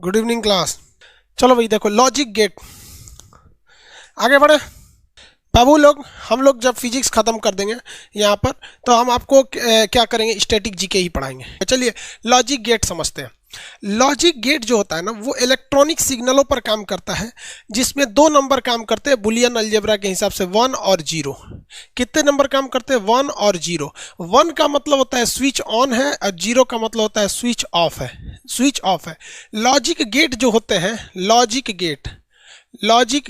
Good evening class. चलो भाई देखो लॉजिक गेट, आगे बढ़े बाबू लोग। हम लोग जब फिजिक्स खत्म कर देंगे यहाँ पर तो हम आपको क्या करेंगे, स्टैटिक जीके ही पढ़ाएंगे। चलिए लॉजिक गेट समझते हैं। लॉजिक गेट जो होता है ना वो इलेक्ट्रॉनिक सिग्नलों पर काम करता है, जिसमें दो नंबर काम करते हैं बुलियन अलजेब्रा के हिसाब से, 1 और 0। कितने नंबर काम करते हैं? 1 और 0। 1 का मतलब होता है स्विच ऑन है और 0 का मतलब होता है स्विच ऑफ है। स्विच ऑफ है। लॉजिक गेट जो होते हैं, लॉजिक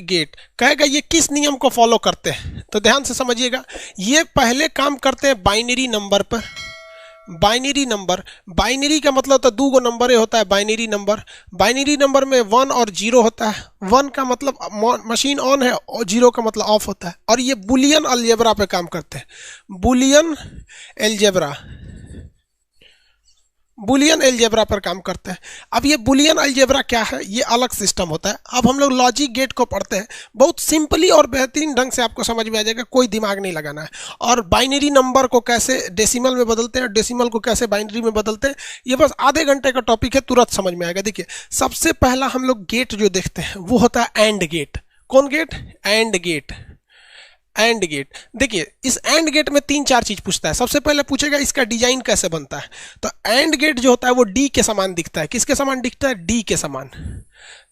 गेट कहेगा ये किस नियम को फॉलो करते हैं, तो ध्यान से समझिएगा। ये पहले काम करते हैं बाइनरी नंबर पर। बाइनरी का मतलब होता है दो गो नंबर होता है बाइनरी नंबर में 1 और 0 होता है। 1 का मतलब मशीन ऑन है और 0 का मतलब ऑफ होता है। और ये बुलियन अलजेब्रा पे काम करते हैं। बुलियन अलजेब्रा पर काम करते हैं। अब ये बुलियन अलजेब्रा क्या है, ये अलग सिस्टम होता है। अब हम लोग लॉजिक गेट को पढ़ते हैं, बहुत सिंपली और बेहतरीन ढंग से आपको समझ में आ जाएगा, कोई दिमाग नहीं लगाना है। और बाइनरी नंबर को कैसे डेसिमल में बदलते हैं, डेसिमल को कैसे बाइनरी में बदलते हैं, ये बस आधे घंटे का टॉपिक है, तुरंत समझ में आएगा। देखिए सबसे पहला हम लोग गेट जो देखते हैं वो होता है एंड गेट। कौन गेट? And gate. देखिए इस एंड गेट में 3-4 चीज पूछता है। सबसे पहले पूछेगा इसका डिजाइन कैसे बनता है। तो एंड गेट जो होता है वो डी के समान दिखता है। किसके समान दिखता है? डी के समान।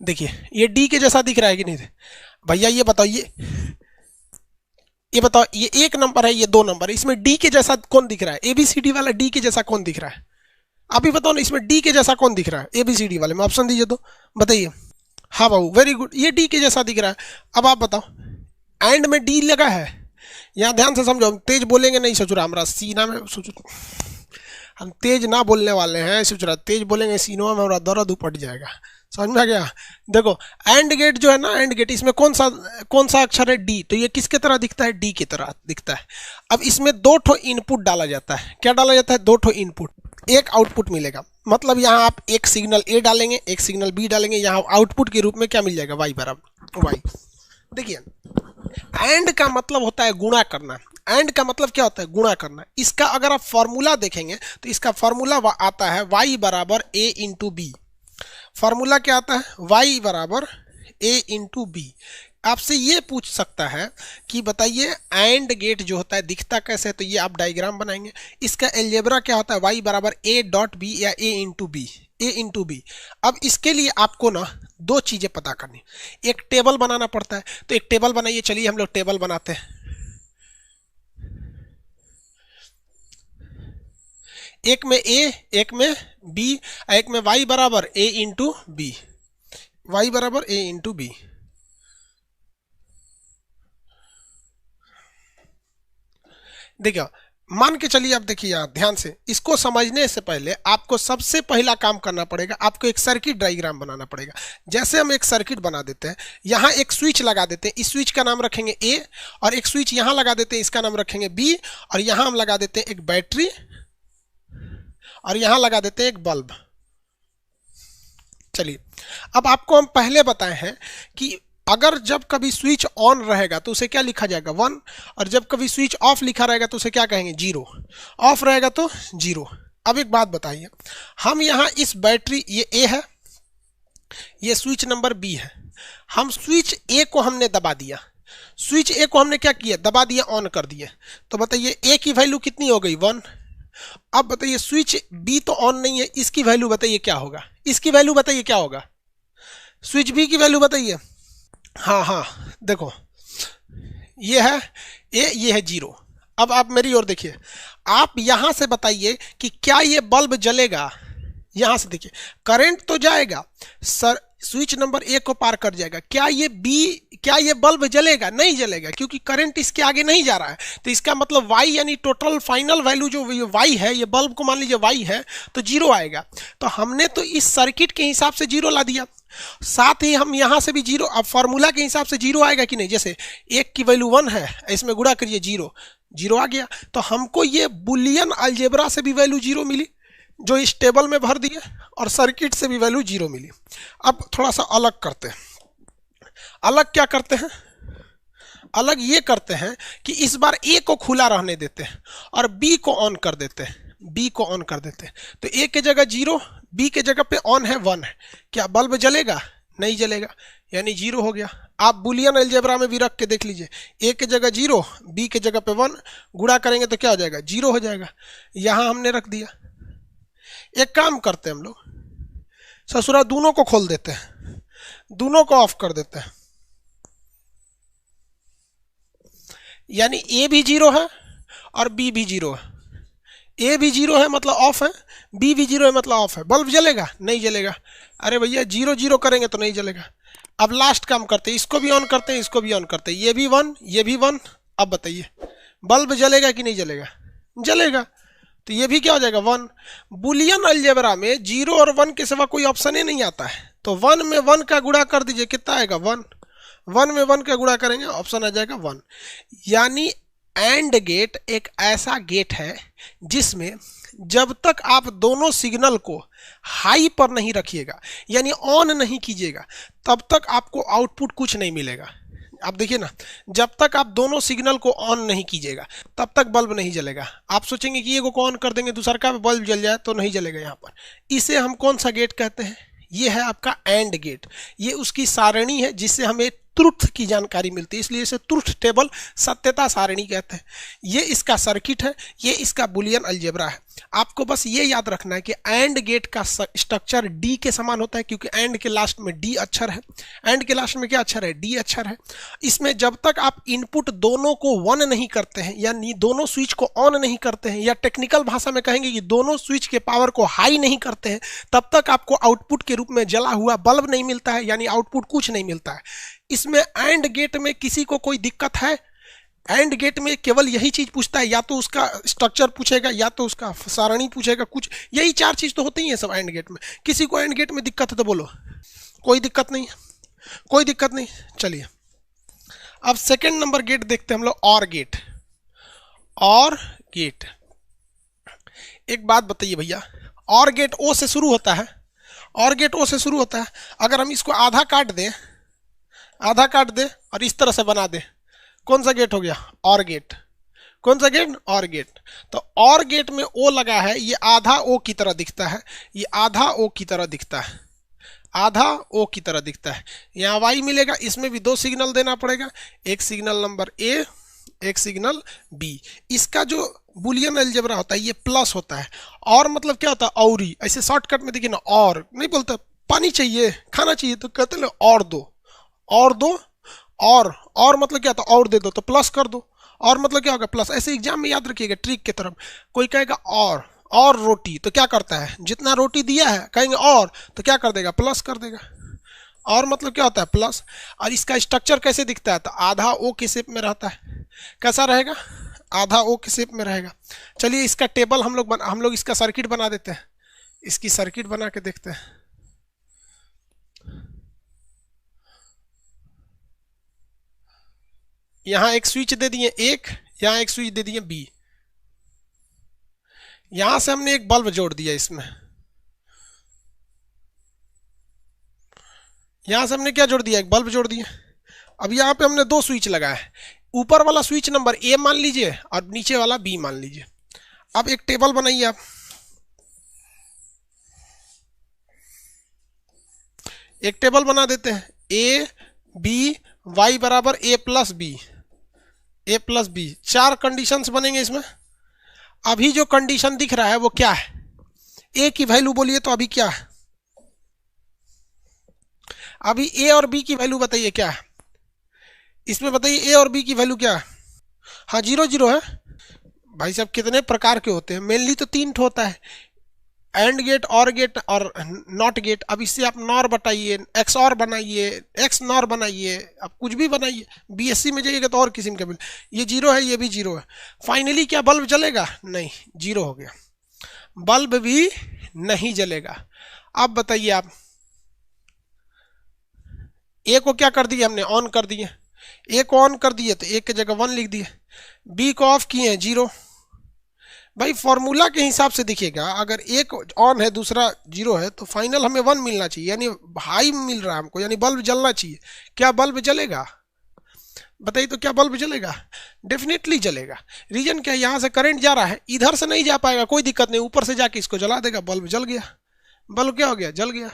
देखिए ये डी के जैसा दिख रहा है कि नहीं भैया? ये बताओ, ये बताओ, ये 1 नंबर है, ये 2 नंबर है, इसमें डी के जैसा कौन दिख रहा है? एबीसीडी वाला डी के जैसा कौन दिख रहा है? अभी बताओ ना, इसमें डी के जैसा कौन दिख रहा है? एबीसीडी वाले में ऑप्शन दीजिए तो बताइए। हाँ बाबू वेरी गुड, ये डी के जैसा दिख रहा है। अब आप बताओ, एंड में डी लगा है। यहाँ ध्यान से समझो, हम तेज बोलेंगे नहीं, सोच रहा हमारा सीना में, सोचो हम तेज ना बोलने वाले हैं, सोच रहा तेज बोलेंगे सीनों में हमारा दर्द उपट जाएगा। समझ में आ गया? देखो एंड गेट जो है ना, एंड गेट, इसमें कौन सा अक्षर है? डी। तो ये किसके तरह दिखता है? डी की तरह दिखता है। अब इसमें 2 ठो इनपुट डाला जाता है। क्या डाला जाता है? 2 ठो इनपुट, एक आउटपुट मिलेगा। मतलब यहाँ आप एक सिग्नल ए डालेंगे, एक सिग्नल बी डालेंगे, यहाँ आउटपुट के रूप में क्या मिल जाएगा? वाई बराबर वाई। देखिए एंड का मतलब होता है गुणा करना। एंड का मतलब क्या होता है? गुणा करना। इसका अगर आप फॉर्मूला देखेंगे तो इसका फॉर्मूला आता है y बराबर a इंटू बी। फॉर्मूला क्या आता है? y बराबर a इंटू बी। आपसे ये पूछ सकता है कि बताइए एंड गेट जो होता है दिखता कैसे है, तो ये आप डायग्राम बनाएंगे। इसका अलजेब्रा क्या होता है? y बराबर a डॉट बी या a इंटू बी। अब इसके लिए आपको ना 2 चीजें पता करनी। एक टेबल बनाना पड़ता है, तो एक टेबल बनाइए। चलिए हम लोग टेबल बनाते हैं। एक में a, एक में b, एक में y बराबर a इंटू बी। वाई बराबर a इंटू बी। देखिए मान के चलिए, आप देखिए यहाँ ध्यान से, इसको समझने से पहले आपको सबसे पहला काम करना पड़ेगा, आपको एक सर्किट डायग्राम बनाना पड़ेगा। जैसे हम एक सर्किट बना देते हैं, यहाँ एक स्विच लगा देते हैं, इस स्विच का नाम रखेंगे ए, और एक स्विच यहाँ लगा देते हैं, इसका नाम रखेंगे बी, और यहाँ हम लगा देते हैं एक बैटरी, और यहाँ लगा देते हैं एक बल्ब। चलिए अब आपको हम पहले बताए हैं कि अगर जब कभी स्विच ऑन रहेगा तो उसे क्या लिखा जाएगा? 1, और जब कभी स्विच ऑफ लिखा रहेगा तो उसे क्या कहेंगे? 0। ऑफ रहेगा तो 0। अब एक बात बताइए, हम यहाँ इस बैटरी, ये ए है, ये स्विच नंबर बी है, हम स्विच ए को हमने दबा दिया। स्विच ए को हमने क्या किया? दबा दिया, ऑन कर दिया। तो बताइए ए की वैल्यू कितनी हो गई? 1। अब बताइए स्विच बी तो ऑन नहीं है, इसकी वैल्यू बताइए क्या होगा? इसकी वैल्यू बताइए क्या होगा? स्विच बी की वैल्यू बताइए। हाँ देखो ये है ए, ये है 0। अब आप मेरी ओर देखिए, आप यहां से बताइए कि क्या ये बल्ब जलेगा? यहां से देखिए करंट तो जाएगा सर, स्विच नंबर ए को पार कर जाएगा। क्या ये बल्ब जलेगा? नहीं जलेगा, क्योंकि करंट इसके आगे नहीं जा रहा है। तो इसका मतलब y यानी टोटल फाइनल वैल्यू जो y है, ये बल्ब को मान लीजिए y है, तो 0 आएगा। तो हमने तो इस सर्किट के हिसाब से 0 ला दिया, साथ ही हम यहां से भी 0। अब फॉर्मूला के हिसाब से 0 आएगा कि नहीं? जैसे 1 की वैल्यू 1 है, इसमें गुणा करिए 0 आ गया। तो हमको ये बुलियन अलजेब्रा से भी वैल्यू 0 मिली, जो इस टेबल में भर दिए, और सर्किट से भी वैल्यू 0 मिली। अब थोड़ा सा अलग करते हैं। अलग क्या करते हैं? अलग ये करते हैं कि इस बार ए को खुला रहने देते हैं और बी को ऑन कर देते हैं। तो ए की जगह 0, बी के जगह पे ऑन है 1 है, क्या बल्ब जलेगा? नहीं जलेगा, यानी 0 हो गया। आप बुलियन अलजेब्रा में भी रख के देख लीजिए, ए के जगह 0, बी के जगह पे 1, गुणा करेंगे तो क्या हो जाएगा? 0 हो जाएगा। यहां हमने रख दिया। एक काम करते हैं हम लोग, ससुरा दोनों को खोल देते हैं, दोनों को ऑफ कर देते हैं, यानी ए भी 0 है और बी भी 0 है। ए भी 0 है मतलब ऑफ है, बी भी 0 है मतलब ऑफ है। बल्ब जलेगा? नहीं जलेगा। अरे भैया 0 0 करेंगे तो नहीं जलेगा। अब लास्ट काम करते हैं, इसको भी ऑन करते हैं, इसको भी ऑन करते हैं, ये भी 1, ये भी 1। अब बताइए बल्ब जलेगा कि नहीं जलेगा? जलेगा। तो ये भी क्या हो जाएगा? 1। बुलियन अलजेब्रा में 0 और 1 के सिवा कोई ऑप्शन ही नहीं आता है, तो 1 में 1 का गुणा कर दीजिए, कितना आएगा? 1। 1 में 1 का गुणा करेंगे, ऑप्शन आ जाएगा 1। यानी एंड गेट एक ऐसा गेट है जिसमें जब तक आप दोनों सिग्नल को हाई पर नहीं रखिएगा, यानी ऑन नहीं कीजिएगा, तब तक आपको आउटपुट कुछ नहीं मिलेगा। आप देखिए ना, जब तक आप दोनों सिग्नल को ऑन नहीं कीजिएगा तब तक बल्ब नहीं जलेगा। आप सोचेंगे कि एगो को ऑन कर देंगे दूसरा का बल्ब जल जाए, तो नहीं जलेगा यहाँ पर। इसे हम कौन सा गेट कहते हैं? ये है आपका एंड गेट। ये उसकी सारणी है जिससे हमें ट्रुथ की जानकारी मिलती है, इसलिए इसे ट्रुथ टेबल, सत्यता सारणी कहते हैं। ये इसका सर्किट है, ये इसका बुलियन अलजेब्रा है। आपको बस ये याद रखना है कि एंड गेट का स्ट्रक्चर डी के समान होता है, क्योंकि एंड के लास्ट में डी अक्षर है। एंड के लास्ट में क्या अक्षर है? डी अक्षर है। इसमें जब तक आप इनपुट दोनों को 1 नहीं करते हैं, यानी दोनों स्विच को ऑन नहीं करते हैं, या टेक्निकल भाषा में कहेंगे कि दोनों स्विच के पावर को हाई नहीं करते हैं, तब तक आपको आउटपुट के रूप में जला हुआ बल्ब नहीं मिलता है, यानी आउटपुट कुछ नहीं मिलता है। इसमें एंड गेट में किसी को कोई दिक्कत है? एंड गेट में केवल यही चीज पूछता है, या तो उसका स्ट्रक्चर पूछेगा, या तो उसका सारणी पूछेगा, कुछ यही 4 चीज तो होती ही है सब एंड गेट में। किसी को एंड गेट में दिक्कत है तो बोलो। कोई दिक्कत नहीं, कोई दिक्कत नहीं। चलिए अब सेकंड नंबर गेट देखते हैं हम लोग, और गेट। और गेट, एक बात बताइए भैया, और गेट ओ से शुरू होता है, और गेट ओ से शुरू होता है। अगर हम इसको आधा काट दें, आधा काट दे और इस तरह से बना दे, कौन सा गेट हो गया? और गेट। कौन सा गेट? और गेट। तो और गेट में ओ लगा है, ये आधा ओ की तरह दिखता है, ये आधा ओ की तरह दिखता है, आधा ओ की तरह दिखता है। यहाँ वाई मिलेगा, इसमें भी 2 सिग्नल देना पड़ेगा, एक सिग्नल नंबर ए, एक सिग्नल बी। इसका जो बुलियन अलजेब्रा होता है ये प्लस होता है। और मतलब क्या होता है? औरी। ऐसे शॉर्टकट में देखिए ना, और नहीं बोलता पानी चाहिए, खाना चाहिए, तो कहते हैं और दो, और दो, और मतलब क्या था? और दे दो, तो प्लस कर दो। और मतलब क्या होगा? प्लस। ऐसे एग्जाम में याद रखिएगा ट्रिक की तरफ। कोई कहेगा और रोटी, तो क्या करता है? जितना रोटी दिया है कहेंगे और, तो क्या कर देगा? प्लस कर देगा। और मतलब क्या होता है? प्लस। और इसका स्ट्रक्चर कैसे दिखता है? तो आधा ओ के शेप में रहता है। कैसा रहेगा? आधा ओ के शेप में रहेगा। चलिए इसका टेबल हम लोग इसका सर्किट बना देते हैं, इसकी सर्किट बना के देखते हैं। यहां एक स्विच दे दिए एक, यहां एक स्विच दे दिए बी, यहां से हमने एक बल्ब जोड़ दिया इसमें, यहां से हमने क्या जोड़ दिया? एक बल्ब जोड़ दिया। अब यहां पे हमने 2 स्विच लगाए, ऊपर वाला स्विच नंबर ए मान लीजिए और नीचे वाला बी मान लीजिए। अब एक टेबल बनाइए आप, एक टेबल बना देते हैं, ए बी वाई बराबर ए प्लस बी, ए प्लस बी। 4 कंडीशंस बनेंगे इसमें। अभी जो कंडीशन दिख रहा है वो क्या है? ए की वैल्यू बोलिए तो अभी क्या है? अभी ए और बी की वैल्यू बताइए क्या है इसमें? बताइए ए और बी की वैल्यू क्या है? हाँ 0 0 है। भाई साहब कितने प्रकार के होते हैं? मेनली तो 3 होता है, एंड गेट, और गेट और नॉट गेट। अब इससे आप नॉर बताइए, एक्स और बनाइए, एक्स नॉर बनाइए, आप कुछ भी बनाइए। बीएससी में जाइएगा तो और किस्म के बिल। ये 0 है, ये भी 0 है। फाइनली क्या बल्ब जलेगा? नहीं, 0 हो गया, बल्ब भी नहीं जलेगा। अब बताइए आप, ए को क्या कर दिया हमने? ऑन कर दिए। ए को ऑन कर दिए तो ए की जगह 1 लिख दिए, बी को ऑफ किए 0। भाई फॉर्मूला के हिसाब से देखिएगा, अगर एक ऑन है दूसरा 0 है तो फाइनल हमें 1 मिलना चाहिए, यानी हाई मिल रहा है हमको, यानी बल्ब जलना चाहिए। क्या बल्ब जलेगा? बताइए तो क्या बल्ब जलेगा? डेफिनेटली जलेगा। रीजन क्या है? यहाँ से करंट जा रहा है, इधर से नहीं जा पाएगा, कोई दिक्कत नहीं, ऊपर से जाके इसको जला देगा, बल्ब जल गया। बल्ब क्या हो गया, जल गया।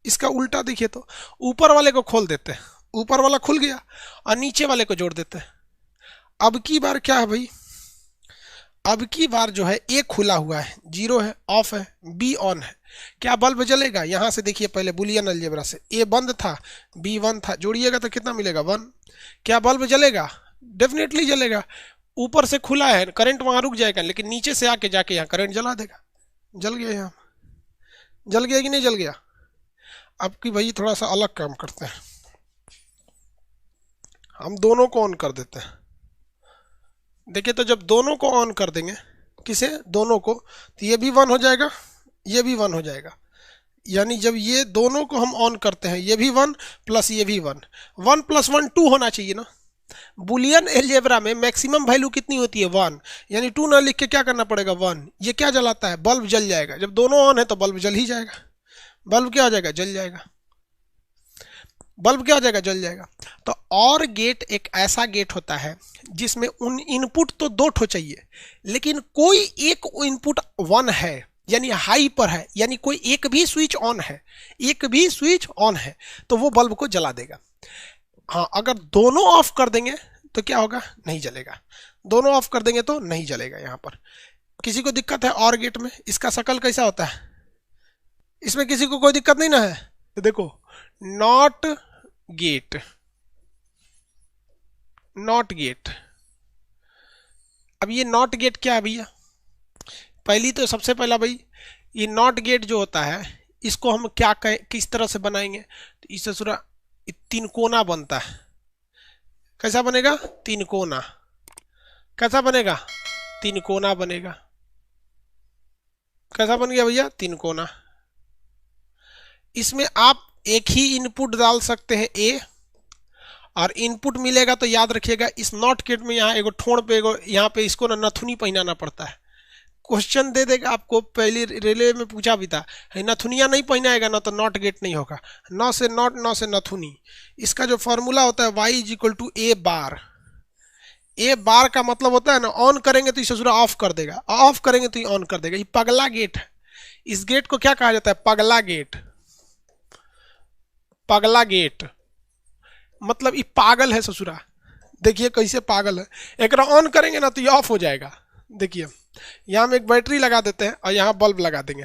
इसका उल्टा देखिए तो, ऊपर वाले को खोल देते हैं, ऊपर वाला खुल गया और नीचे वाले को जोड़ देते हैं। अब की बार क्या है भाई, अब की बार जो है ए खुला हुआ है, 0 है, ऑफ है, बी ऑन है, क्या बल्ब जलेगा? यहां से देखिए पहले बुलियन अलजेब्रा से, ए बंद था, बी 1 था, जोड़िएगा तो कितना मिलेगा, 1। क्या बल्ब जलेगा? डेफिनेटली जलेगा। ऊपर से खुला है, करंट वहां रुक जाएगा, लेकिन नीचे से आके जाके यहाँ करंट जला देगा। जल गया, यहाँ जल गया कि नहीं जल गया? अब की भाई थोड़ा सा अलग काम करते हैं, हम दोनों को ऑन कर देते हैं। देखिए तो जब दोनों को ऑन कर देंगे, किसे, दोनों को, तो ये भी 1 हो जाएगा, ये भी 1 हो जाएगा। यानी जब ये दोनों को हम ऑन करते हैं, ये भी 1 प्लस ये भी 1, 1 + 1 2 होना चाहिए ना। बुलियन अलजेब्रा में मैक्सिमम वैल्यू कितनी होती है, 1, यानी 2 ना लिख के क्या करना पड़ेगा, 1। ये क्या जलाता है, बल्ब जल जाएगा। जब दोनों ऑन है तो बल्ब जल ही जाएगा, बल्ब क्या हो जाएगा, जल जाएगा, बल्ब क्या हो जाएगा, जल जाएगा। तो और गेट एक ऐसा गेट होता है जिसमें उन इनपुट तो 2 ठो चाहिए, लेकिन कोई एक इनपुट 1 है, यानी हाई पर है, यानी कोई एक भी स्विच ऑन है, एक भी स्विच ऑन है, तो वो बल्ब को जला देगा। हाँ, अगर दोनों ऑफ कर देंगे तो क्या होगा, नहीं जलेगा। दोनों ऑफ कर देंगे तो नहीं जलेगा। यहाँ पर किसी को दिक्कत है और गेट में? इसका शकल कैसा होता है, इसमें किसी को कोई दिक्कत नहीं ना है? तो देखो, नॉट गेट, नॉट गेट। अब ये नॉट गेट क्या है भैया? पहली तो सबसे पहला भाई, ये नॉट गेट जो होता है इसको हम क्या कहें, किस तरह से बनाएंगे? तो इससे सूरा तीन कोना बनता है। कैसा बनेगा, तीन कोना। कैसा बनेगा, तीन कोना बनेगा। कैसा बन गया भैया, तीन कोना। इसमें आप एक ही इनपुट डाल सकते हैं ए, और इनपुट मिलेगा तो याद रखिएगा इस नॉट गेट में यहाँ एगो ठोड़ पे एगो यहाँ पे इसको ना नथुनी पहनाना पड़ता है। क्वेश्चन दे देगा आपको, पहली रेलवे में पूछा भी था, नथुनिया नहीं पहनाएगा ना तो नॉट गेट नहीं होगा। नौ से नॉट, नौ से नथुनी। इसका जो फॉर्मूला होता है y = a बार। ए बार का मतलब होता है ना, ऑन करेंगे तो इसे सूरा ऑफ कर देगा, ऑफ करेंगे तो ये ऑन कर देगा। ये पगला गेट है। इस गेट को क्या कहा जाता है, पगला गेट। पगला गेट मतलब ये पागल है ससुरा। देखिए कैसे पागल है, एक ऑन करेंगे ना तो ये ऑफ हो जाएगा। देखिए यहां हम एक बैटरी लगा देते हैं और यहां बल्ब लगा देंगे,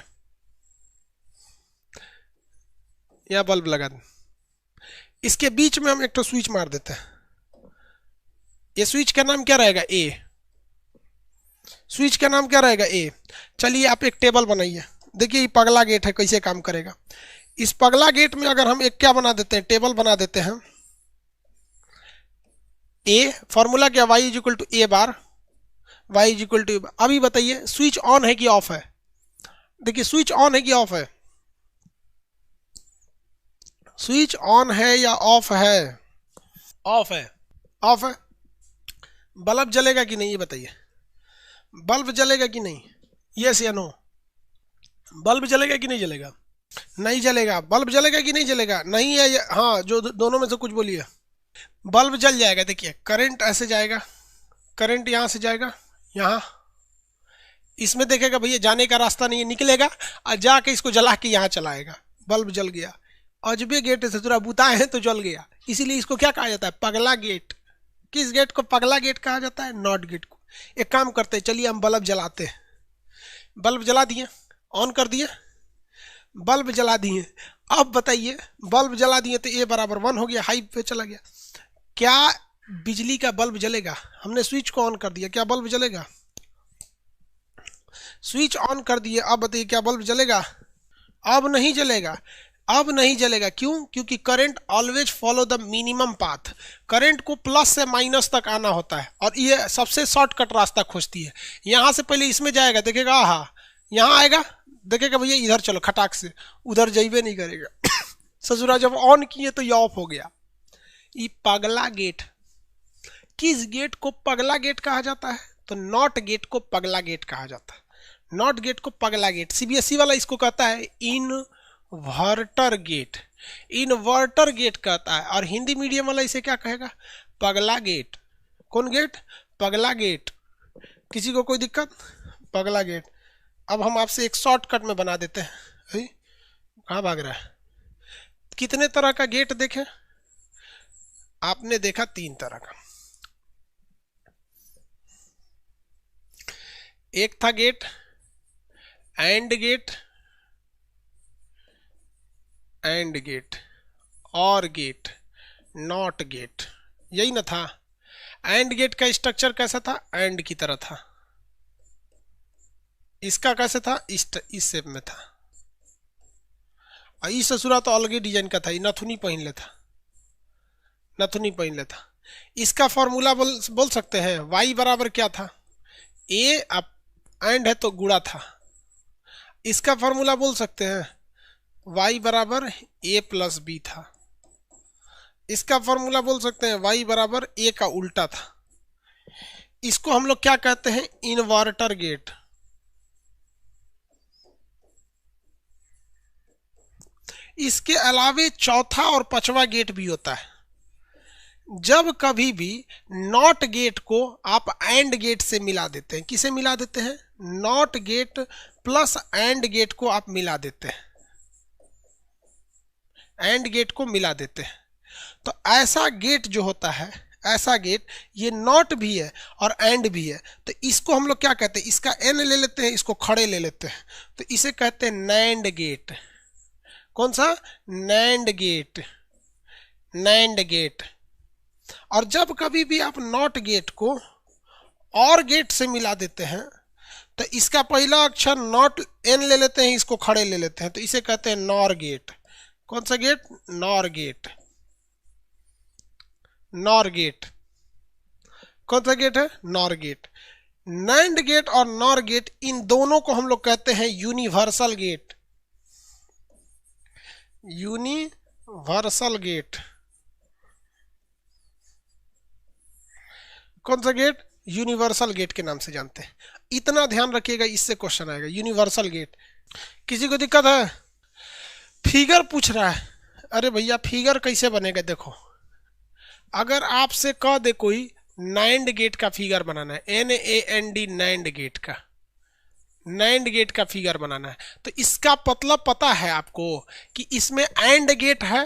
यहां बल्ब लगा दें, इसके बीच में हम एक तो स्विच मार देते हैं। ये स्विच का नाम क्या रहेगा, ए। स्विच का नाम क्या रहेगा, ए। चलिए आप एक टेबल बनाइए, देखिए ये पगला गेट है कैसे काम करेगा। इस पगला गेट में अगर हम एक क्या बना देते हैं, टेबल बना देते हैं। ए फॉर्मूला क्या, y = a bar, y = a। अभी बताइए स्विच ऑन है कि ऑफ है? देखिए स्विच ऑन है कि ऑफ है, स्विच ऑन है या ऑफ है? ऑफ है, ऑफ है। बल्ब जलेगा कि नहीं ये बताइए, बल्ब जलेगा कि नहीं, यस या नो? बल्ब जलेगा कि नहीं जलेगा? नहीं जलेगा। बल्ब जलेगा कि नहीं जलेगा? नहीं है, हाँ, जो दोनों में से कुछ बोलिए। बल्ब जल जाएगा। देखिए करंट ऐसे जाएगा, करंट यहां से जाएगा यहां, इसमें देखेगा भैया जाने का रास्ता नहीं है, निकलेगा और जाके इसको जला के यहां चलाएगा, बल्ब जल गया। अजबे गेट है ससुरा, बुताए हैं तो जल गया। इसीलिए इसको क्या कहा जाता है, पगला गेट। किस गेट को पगला गेट कहा जाता है, नॉट गेट को। एक काम करते हैं, चलिए हम बल्ब जलाते हैं। बल्ब जला दिए, ऑन कर दिए, बल्ब जला दिए। अब बताइए बल्ब जला दिए तो ए बराबर 1 हो गया, हाई पे चला गया। क्या बिजली का बल्ब जलेगा? हमने स्विच को ऑन कर दिया, क्या बल्ब जलेगा? स्विच ऑन कर दिए, अब बताइए क्या बल्ब जलेगा? अब नहीं जलेगा, अब नहीं जलेगा। क्यों? क्योंकि current always follow the minimum path. Current को प्लस से माइनस तक आना होता है और ये सबसे शॉर्टकट रास्ता खोजती है। यहां से पहले इसमें जाएगा, देखेगा हाँ, यहां आएगा, देखेगा भैया इधर चलो, खटाक से उधर जाइबे नहीं करेगा। ससुरा जब ऑन किए तो ये ऑफ हो गया। ये पगला गेट। किस गेट को पगला गेट कहा जाता है? तो नॉट गेट को पगला गेट कहा जाता है। नॉट गेट को पगला गेट। सीबीएसई वाला इसको कहता है इनवर्टर गेट, इन्वर्टर गेट कहता है। और हिंदी मीडियम वाला इसे क्या कहेगा, पगला गेट। कौन गेट? पगला गेट। किसी को कोई दिक्कत? पगला गेट। अब हम आपसे एक शॉर्टकट में बना देते हैं, कहाँ भाग रहा है? कितने तरह का गेट देखे आपने? देखा 3 तरह का। एक था gate and gate, and gate, और गेट, नॉट गेट, यही ना था। एंड गेट का स्ट्रक्चर कैसा था? एंड की तरह था। इसका कैसे था? इस शेप में था। और इस ससुरा तो अलग ही डिजाइन का था, ये नथुनी पहन लेता, नथुनी पहन लेता। इसका फॉर्मूला बोल सकते हैं। y बराबर क्या था? ए अब एंड है तो गुणा था। इसका फॉर्मूला बोल सकते हैं y बराबर a प्लस बी था। इसका फॉर्मूला बोल सकते हैं y बराबर a का उल्टा था। इसको हम लोग क्या कहते हैं? Inverter gate. इसके अलावे चौथा और पांचवा गेट भी होता है। जब कभी भी नॉट गेट को आप एंड गेट से मिला देते हैं, किसे मिला देते हैं? Not gate plus and gate को आप मिला देते हैं, एंड गेट को मिला देते हैं। तो ऐसा गेट जो होता है, ऐसा गेट, ये नॉट भी है और एंड भी है। तो इसको हम लोग क्या कहते हैं? इसका एन ले लेते हैं, इसको खड़े ले लेते हैं, तो इसे कहते हैं नैंड गेट। कौन सा? Nand gate, nand gate. और जब कभी भी आप नॉट गेट को और गेट से मिला देते हैं, तो इसका पहला अक्षर नॉट एन ले लेते हैं, इसको खड़े ले लेते हैं, तो इसे कहते हैं नॉर गेट। कौन सा gate? Nor gate, nor gate. कौन सा गेट है? Nor gate. नैंड गेट और नॉर गेट, इन दोनों को हम लोग कहते हैं यूनिवर्सल गेट, यूनिवर्सल गेट। कौन सा गेट? यूनिवर्सल गेट के नाम से जानते हैं। इतना ध्यान रखिएगा, इससे क्वेश्चन आएगा, यूनिवर्सल गेट। किसी को दिक्कत है? फिगर पूछ रहा है। अरे भैया फिगर कैसे बनेगा? देखो, अगर आपसे कह दे कोई नैंड गेट का फिगर बनाना है, NAND, नैंड गेट का, नैंड गेट का फिगर बनाना है, तो इसका मतलब पता है आपको कि इसमें एंड गेट है,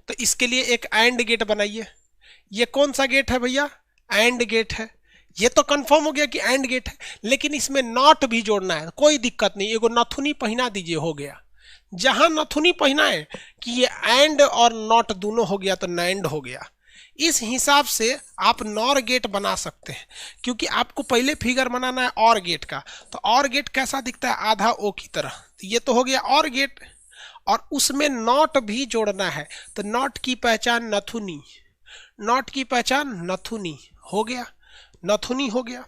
तो इसके लिए एक एंड गेट बनाइए। ये कौन सा गेट है भैया? एंड गेट है। ये तो कंफर्म हो गया कि एंड गेट है, लेकिन इसमें नॉट भी जोड़ना है। कोई दिक्कत नहीं, एगो नथुनी पहना दीजिए, हो गया। जहां नथुनी पहना है कि ये एंड और नॉट दोनों हो गया, तो नैंड हो गया। इस हिसाब से आप नॉर गेट बना सकते हैं, क्योंकि आपको पहले फिगर बनाना है और गेट का। तो और गेट कैसा दिखता है? आधा ओ की तरह। तो ये तो हो गया और गेट, और उसमें नॉट भी जोड़ना है, तो नॉट की पहचान नथुनी, नॉट की पहचान नथुनी, हो गया, नथुनी हो गया।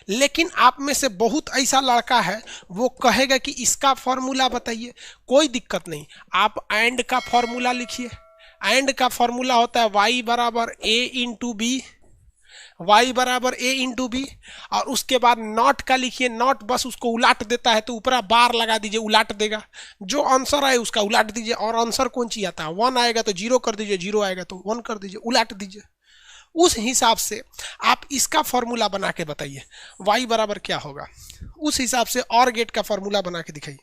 लेकिन आप में से बहुत ऐसा लड़का है, वो कहेगा कि इसका फॉर्मूला बताइए। कोई दिक्कत नहीं, आप एंड का फॉर्मूला लिखिए। एंड का फॉर्मूला होता है y बराबर a इंटू बी, y बराबर a इंटू बी। और उसके बाद नॉट का लिखिए। नॉट बस उसको उलाट देता है, तो ऊपर बार लगा दीजिए, उलाट देगा। जो आंसर आए उसका उलाट दीजिए। और आंसर कौन सी आता है? 1 आएगा तो 0 कर दीजिए, 0 आएगा तो 1 कर दीजिए, उलाट दीजिए। उस हिसाब से आप इसका फॉर्मूला बना के बताइए y बराबर क्या होगा। उस हिसाब से और गेट का फॉर्मूला बना के दिखाइए।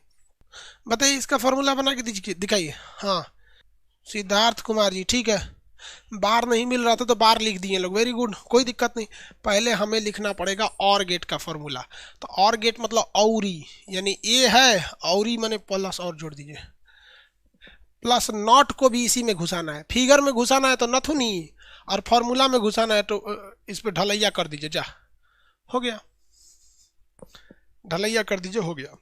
बताइए, इसका फॉर्मूला बना के दिखाइए। हाँ, सिद्धार्थ कुमार जी, ठीक है। बार नहीं मिल रहा था तो बार लिख दिए लोग, वेरी गुड, कोई दिक्कत नहीं। पहले हमें लिखना पड़ेगा और गेट का फॉर्मूला। तो और गेट मतलब औरी, यानी ए है, औरी माने प्लस और जोड़ दीजिए। प्लस नॉट को भी इसी में घुसाना है। फिगर में घुसाना है तो नथुनी, और फॉर्मूला में घुसाना है तो इस पे ढलैया कर दीजिए। जा, हो गया, ढलैया कर दीजिए, हो गया।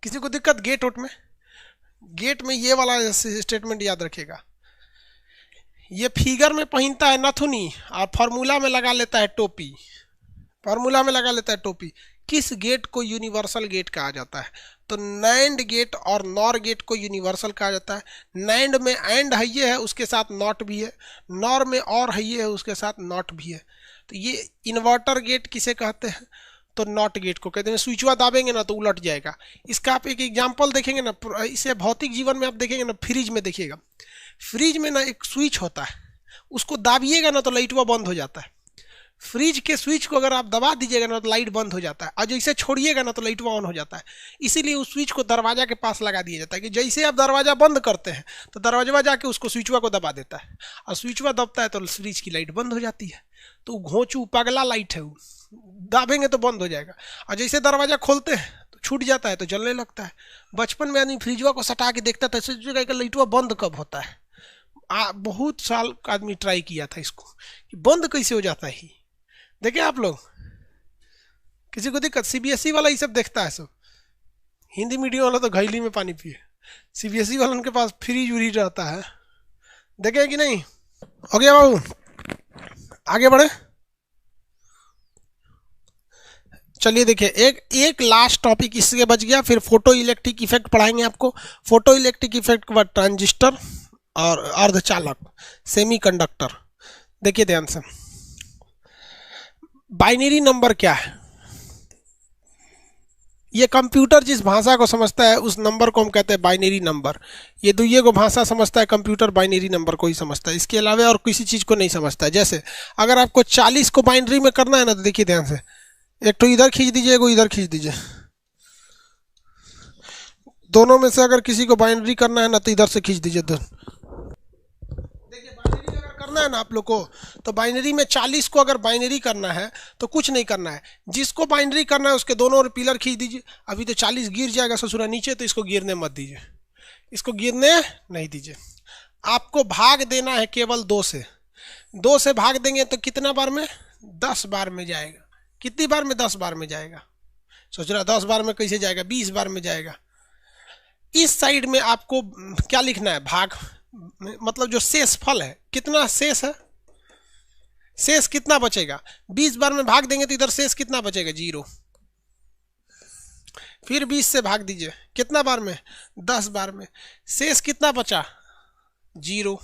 किसी को दिक्कत गेट वोट में? गेट में ये वाला स्टेटमेंट याद रखिएगा। ये फिगर में पहनता है नथुनी और फॉर्मूला में लगा लेता है टोपी, फॉर्मूला में लगा लेता है टोपी। किस गेट को यूनिवर्सल गेट कहा जाता है? तो नैंड गेट और नॉर गेट को यूनिवर्सल कहा जाता है। नैंड में एंड है ये है, उसके साथ नॉट भी है। नॉर में और है ये है, उसके साथ नॉट भी है। तो ये इन्वर्टर गेट किसे कहते हैं? तो नॉट गेट को कहते हैं। स्विचवा दाबेंगे ना तो उलट जाएगा। इसका आप एक एग्जाम्पल देखेंगे ना, इसे भौतिक जीवन में आप देखेंगे ना, फ्रिज में देखिएगा। फ्रिज में ना एक स्विच होता है, उसको दाबिएगा ना तो लाइटवा बंद हो जाता है। फ्रिज के स्विच को अगर आप दबा दीजिएगा ना तो लाइट बंद हो जाता है, और जैसे छोड़िएगा ना तो लाइट ऑन हो जाता है। इसीलिए उस स्विच को दरवाजा के पास लगा दिया जाता है कि जैसे आप दरवाजा बंद करते हैं तो दरवाजा जाके उसको स्विचवा को दबा देता है, और स्विचवा दबता है तो फ्रिज की लाइट बंद हो जाती है। तो घोंचू पगला लाइट है, वो दाबेंगे तो बंद हो जाएगा, और जैसे दरवाजा खोलते हैं तो छूट जाता है तो जलने लगता है। बचपन में आदमी फ्रिजवा को सटा के देखता था, सोचेगा कि लाइटवा बंद कब होता है। बहुत साल आदमी ट्राई किया था इसको कि बंद कैसे हो जाता है। देखे आप लोग, किसी को दिक्कत? सीबीएसई वाला ये सब देखता है सब, हिंदी मीडियम वाला तो घैली में पानी पिए, सीबीएसई वाला उनके पास फ्रिज उरीज रहता है। देखे कि नहीं? हो गया बाबू, आगे बढ़े। चलिए देखिए, एक लास्ट टॉपिक इसके बच गया, फिर फोटो इलेक्ट्रिक इफेक्ट पढ़ाएंगे आपको। फोटो इलेक्ट्रिक इफेक्ट के बाद ट्रांजिस्टर और अर्धचालक, सेमीकंडक्टर। देखिए ध्यान से, बाइनरी नंबर क्या है? ये कंप्यूटर जिस भाषा को समझता है उस नंबर को हम कहते हैं बाइनरी नंबर। ये दुइये को भाषा समझता है, कंप्यूटर बाइनरी नंबर को ही समझता है, इसके अलावा और किसी चीज़ को नहीं समझता है। जैसे अगर आपको 40 को बाइनरी में करना है ना, तो देखिए ध्यान से, एक तो इधर खींच दीजिए, एक इधर खींच दीजिए। दोनों में से अगर किसी को बाइनरी करना है ना तो इधर से खींच दीजिए। देखिए बाइनरी अगर करना है ना आप लोग को, तो बाइनरी में 40 को अगर बाइनरी करना है तो कुछ नहीं करना है, जिसको बाइनरी करना है उसके दोनों ओर पिलर खींच दीजिए। अभी तो 40 गिर जाएगा ससुरा नीचे, तो इसको गिरने मत दीजिए, इसको गिरने नहीं दीजिए। आपको भाग देना है केवल 2 से। 2 से भाग देंगे तो कितना बार में? 10 बार में जाएगा। कितनी बार में? 10 बार में जाएगा। सोच रहा 10 बार में कैसे जाएगा? 20 बार में जाएगा। इस साइड में आपको क्या लिखना है? भाग, मतलब जो शेष फल है, कितना शेष है, शेष कितना बचेगा। 20 बार में भाग देंगे तो इधर शेष कितना बचेगा? 0। फिर 20 से भाग दीजिए, कितना बार में? 10 बार में। शेष कितना बचा? 0।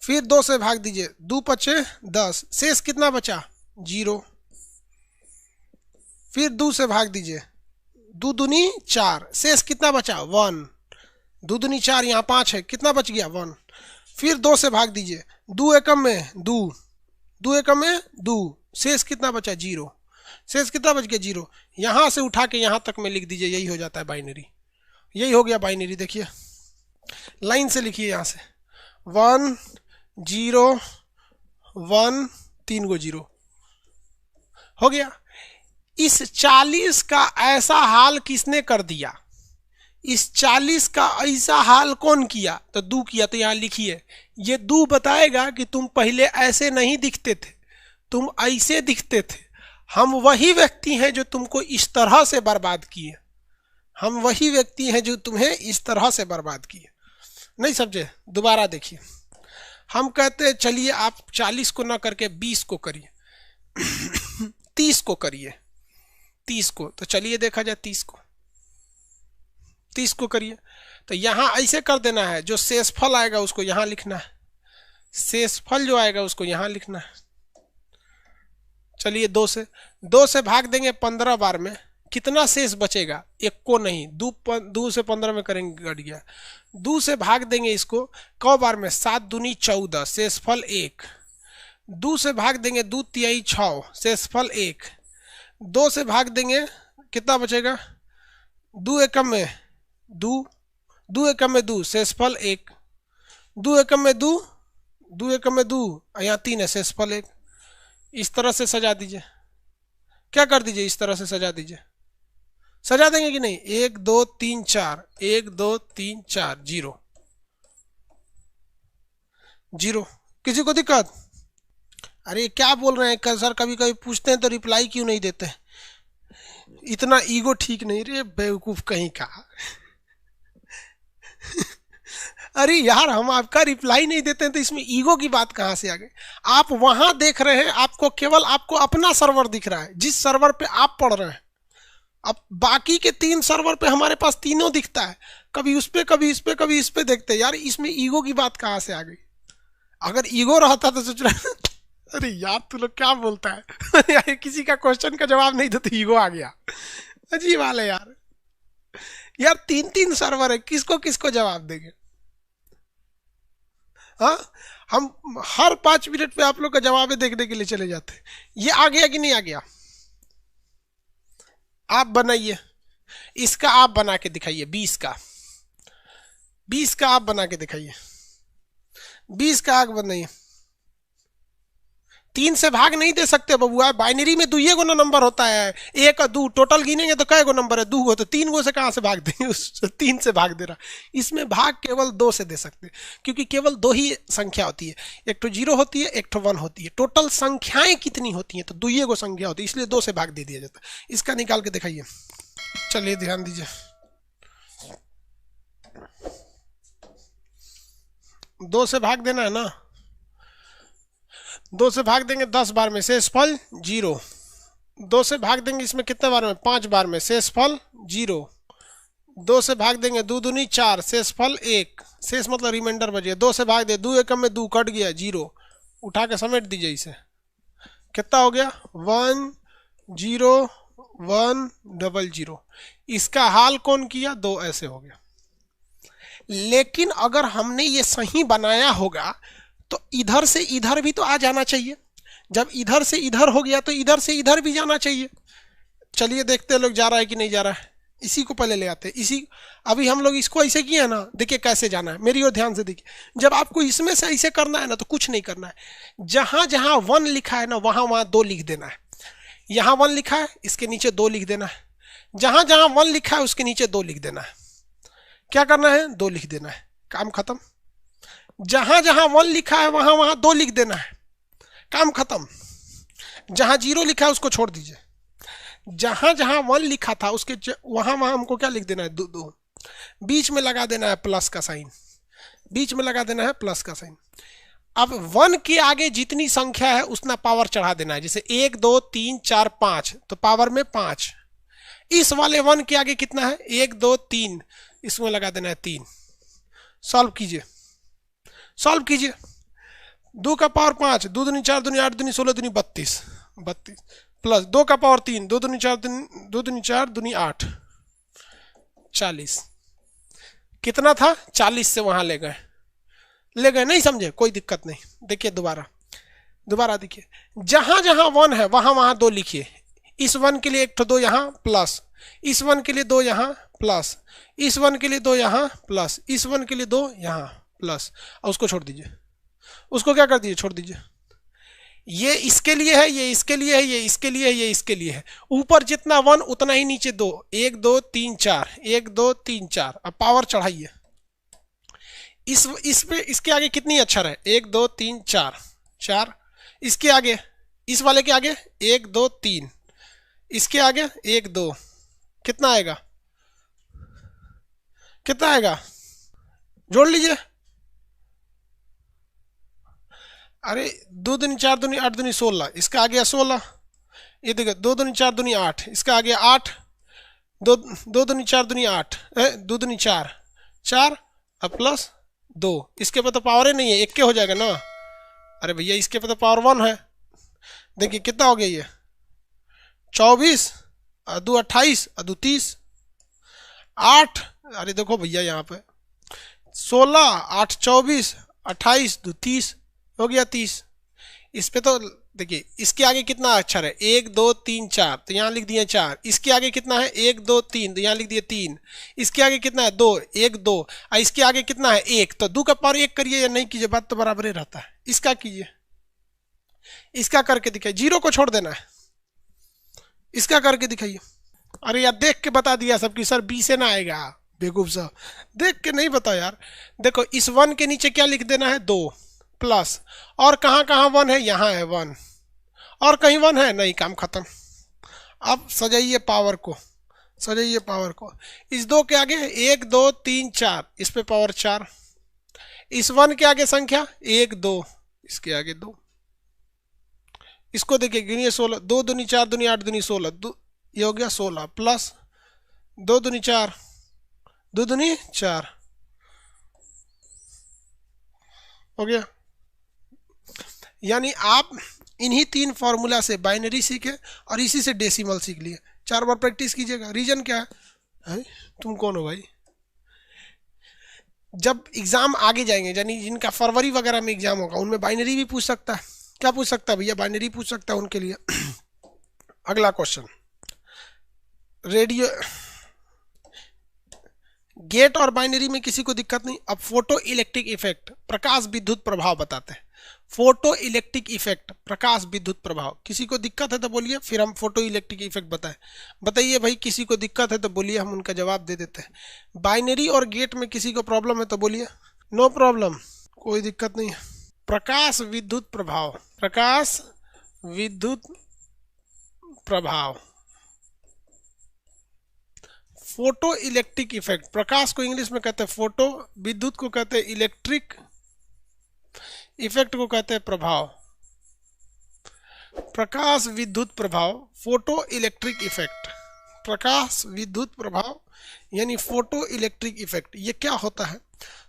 फिर 2 से भाग दीजिए, 2 पचे 10, शेष कितना बचा? 0। फिर 2 से भाग दीजिए, 2 दूनी 4, शेष कितना बचा? 1। 2 दूनी 4, यहाँ 5 है, कितना बच गया? 1। फिर 2 से भाग दीजिए, 2 एकम में 2, 2 एकम में 2, शेष कितना बचा? 0। शेष कितना बच गया? 0। यहाँ से उठा के यहाँ तक में लिख दीजिए, यही हो जाता है बाइनरी। यही हो गया बाइनरी। देखिए लाइन से लिखिए, यहाँ से 1 0 1, 3 गो 0 हो गया। इस 40 का ऐसा हाल किसने कर दिया? इस 40 का ऐसा हाल कौन किया? तो 2 किया। तो यहाँ लिखिए, ये 2 बताएगा कि तुम पहले ऐसे नहीं दिखते थे, तुम ऐसे दिखते थे। हम वही व्यक्ति हैं जो तुमको इस तरह से बर्बाद किए, हम वही व्यक्ति हैं जो तुम्हें इस तरह से बर्बाद किए। नहीं समझे? दोबारा देखिए, हम कहते हैं चलिए आप 40 को ना करके 20 को करिए, 30 को करिए, 30 को। तो चलिए देखा जाए 30 को करिए। तो यहाँ ऐसे कर देना है, जो शेषफल आएगा उसको यहाँ लिखना है, शेषफल जो आएगा उसको यहाँ लिखना है। चलिए 2 से भाग देंगे 15 बार में, कितना शेष बचेगा? 1 को नहीं, 2 से 15 में करेंगे, घट गया। 2 से भाग देंगे इसको कौ बार में? 7 दूनी 14, शेषफल 1। 2 से भाग देंगे 2 तिहाई 6, शेषफल 1। 2 से भाग देंगे, कितना बचेगा? 2 एकम में 2, 2 एकम में 2, शेषफल 1। 2 एकम में 2, 2 एकम में 2, यहाँ 3 है, शेषफल 1। इस तरह से सजा दीजिए। क्या कर दीजिए? इस तरह से सजा दीजिए। सजा देंगे कि नहीं? 1 2 3 4, 1 2 3 4, 0 0। किसी को दिक्कत? अरे क्या बोल रहे हैं सर? कभी कभी पूछते हैं तो रिप्लाई क्यों नहीं देते? इतना ईगो ठीक नहीं रे बेवकूफ कहीं का। अरे यार, हम आपका रिप्लाई नहीं देते हैं तो इसमें ईगो की बात कहां से आ गई? आप वहां देख रहे हैं, आपको केवल आपको अपना सर्वर दिख रहा है, जिस सर्वर पे आप पढ़ रहे हैं। अब बाकी के 3 सर्वर पे हमारे पास तीनों दिखता है, कभी उस पे, कभी इस पे, कभी इस पे देखते हैं। यार इसमें ईगो की बात कहां से आ गई? अगर ईगो रहता तो सोच रहा अरे यार तू लोग क्या बोलता है? यार किसी का क्वेश्चन का जवाब नहीं देते, ईगो आ गया। अजीब हाल है यार। यार 3 सर्वर है, किसको किसको जवाब देंगे? हाँ, हम हर 5 मिनट पे आप लोग का जवाब देखने के लिए चले जाते हैं। ये आ गया कि नहीं आ गया? आप बनाइए, इसका आप बना के दिखाइए, 20 का आप बना के दिखाइए, 20 का आग बनाइए। 3 से भाग नहीं दे सकते बबुआ, बाइनरी में दुइये गो नंबर होता है, 1 और 2 टोटल गिनेंगे तो कै गो नंबर है? 2 गो, तो 3 गो से कहां से भाग देंगे? उस 3 से भाग दे रहा। इसमें भाग केवल 2 से दे सकते हैं, क्योंकि केवल 2 ही संख्या होती है, एक तो 0 होती है, एक तो 1 होती है। टोटल संख्याएं कितनी होती हैं? तो दुइये गो संख्या होती है, इसलिए 2 से भाग दे दिया जाता है। इसका निकाल के दिखाइए, चलिए ध्यान दीजिए। 2 से भाग देना है ना, 2 से भाग देंगे 10 बार में, शेषफल 0। 2 से भाग देंगे इसमें कितने बार में? 5 बार में, शेषफल 0। 2 से भाग देंगे 2 दूनी 4, शेषफल 1। शेष मतलब रिमाइंडर बचे। 2 से भाग दे, 2 एकम में 2 कट गया, 0। उठा के समेट दीजिए इसे, कितना हो गया? 1 0 1 0 0। इसका हाल कौन किया? 2 ऐसे हो गया। लेकिन अगर हमने ये सही बनाया होगा तो इधर से इधर भी तो आ जाना चाहिए। जब इधर से इधर हो गया तो इधर से इधर भी जाना चाहिए। चलिए देखते हैं लोग जा रहा है कि नहीं जा रहा है। इसी को पहले ले आते हैं। इसी अभी हम लोग इसको ऐसे किए हैं ना, देखिए कैसे जाना है, मेरी ओर ध्यान से देखिए। जब आपको इसमें से ऐसे करना है ना तो कुछ नहीं करना है। जहां जहां 1 लिखा है ना वहां वहां 2 लिख देना है। यहां 1 लिखा है, इसके नीचे 2 लिख देना है। जहां जहां 1 लिखा है उसके नीचे 2 लिख देना है। क्या करना है? 2 लिख देना है, काम खत्म। जहां जहां 1 लिखा है वहां वहां 2 लिख देना है, काम खत्म। जहां 0 लिखा है उसको छोड़ दीजिए। जहां जहां 1 लिखा था उसके वहां वहां हमको क्या लिख देना है? 2। बीच में लगा देना है प्लस का साइन, बीच में लगा देना है प्लस का साइन। अब 1 के आगे जितनी संख्या है उतना पावर चढ़ा देना है। जैसे 1 2 3 4 5 तो पावर में 5। इस वाले 1 के आगे कितना है? 1 2 3, इसमें लगा देना है 3। सॉल्व कीजिए, सॉल्व कीजिए। 2 का पावर 5, 2 दूनी 4 दूनी 8 दूनी 16 दूनी 32, 32 प्लस 2 का पावर 3, 2 दूनी 4 दूनी 8, 40। कितना था? 40 से वहां ले गए, नहीं समझे? कोई दिक्कत नहीं। देखिए दोबारा देखिए। जहां जहां 1 है वहां वहां 2 लिखिए। इस 1 के लिए 1 तो 2 यहां प्लस, इस 1 के लिए 2 यहां प्लस, इस 1 के लिए 2 यहां प्लस, इस 1 के लिए 2 यहां प्लस, और उसको छोड़ दीजिए। उसको क्या कर दीजिए? छोड़ दीजिए। ये इसके लिए है, ये इसके लिए है, ये इसके लिए है, ये इसके लिए है। ऊपर जितना 1 उतना ही नीचे 2। 1 2 3 4, 1 2 3 4। अब पावर चढ़ाइए। इसके आगे कितनी अक्षर है? 1 2 3 4, 4। इसके आगे, इस वाले के आगे 1 2 3, इसके आगे 1 2, कितना आएगा? कितना आएगा? जोड़ लीजिए। अरे 2 दूनी 4 दूनी 8 दूनी 16, इसका आ गया 16। ये देखो 2 दूनी 4 दूनी 8, इसका आ गया 8। 2 दूनी 4 दूनी 8, 2 दूनी 4 4, अब प्लस 2। इसके पे तो पावर ही नहीं है, 1 के हो जाएगा ना। अरे भैया इसके पे तो पावर 1 है। देखिए कितना हो गया ये? 24 और 2 28 और 2 30, 8। अरे देखो भैया यहाँ पे 16 8 24 28 2 30 हो गया 30। इस पे तो देखिए इसके आगे कितना अक्षर है? 1 2 3 4, तो यहाँ लिख दिए 4। इसके आगे कितना है? 1 2 3, तो यहाँ लिख दिए 3। इसके आगे कितना है? 2 1 2, और इसके आगे कितना है? 1। तो 2 का पावर 1 करिए या नहीं कीजिए, बात तो बराबर ही रहता है। इसका कीजिए, इसका करके दिखाइए। 0 को छोड़ देना है, इसका करके दिखाइए। अरे यार देख के बता दिया सबकी सर 20 से ना आएगा, बेवकूफ साहब। देख के नहीं बताओ यार। देखो इस 1 के नीचे क्या लिख देना है? 2 प्लस, और कहाँ कहाँ 1 है? यहाँ है 1, और कहीं 1 है नहीं, काम खत्म। अब सजाइए पावर को, सजाइए पावर को। इस 2 के आगे 1 2 3 4, इस पे पावर 4। इस 1 के आगे संख्या 1 2, इसके आगे 2। इसको देखिए गिनिए 16, 2 दूनी 4 दूनी 8 दूनी 16, ये हो गया 16 प्लस 2 दूनी 4 2 दूनी 4 हो गया। यानी आप इन्हीं 3 फॉर्मूला से बाइनरी सीखे और इसी से डेसिमल सीख लिए। 4 बार प्रैक्टिस कीजिएगा। रीजन क्या है? तुम कौन हो भाई? जब एग्जाम आगे जाएंगे, यानी जिनका फरवरी वगैरह में एग्जाम होगा, उनमें बाइनरी भी पूछ सकता है। क्या पूछ सकता है भैया? बाइनरी पूछ सकता है उनके लिए। अगला क्वेश्चन, रेडियो गेट और बाइनरी में किसी को दिक्कत नहीं। अब फोटो इलेक्ट्रिक इफेक्ट, प्रकाश विद्युत प्रभाव बताते हैं। फोटो इलेक्ट्रिक इफेक्ट, प्रकाश विद्युत प्रभाव, किसी को दिक्कत है तो बोलिए, फिर हम फोटो इलेक्ट्रिक इफेक्ट बताएं। बताइए भाई, किसी को दिक्कत है तो बोलिए, हम उनका जवाब दे देते हैं। बाइनरी और गेट में किसी को प्रॉब्लम है तो बोलिए। नो प्रॉब्लम, कोई दिक्कत नहीं है। प्रकाश विद्युत प्रभाव, प्रकाश विद्युत प्रभाव, फोटो इलेक्ट्रिक इफेक्ट। प्रकाश को इंग्लिश में कहते हैं फोटो, विद्युत को कहते हैं इलेक्ट्रिक, इफेक्ट को कहते हैं प्रभाव। प्रकाश विद्युत प्रभाव, फोटो इलेक्ट्रिक इफेक्ट। प्रकाश विद्युत प्रभाव यानी फोटो इलेक्ट्रिक इफेक्ट, ये क्या होता है?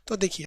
तो देखिए,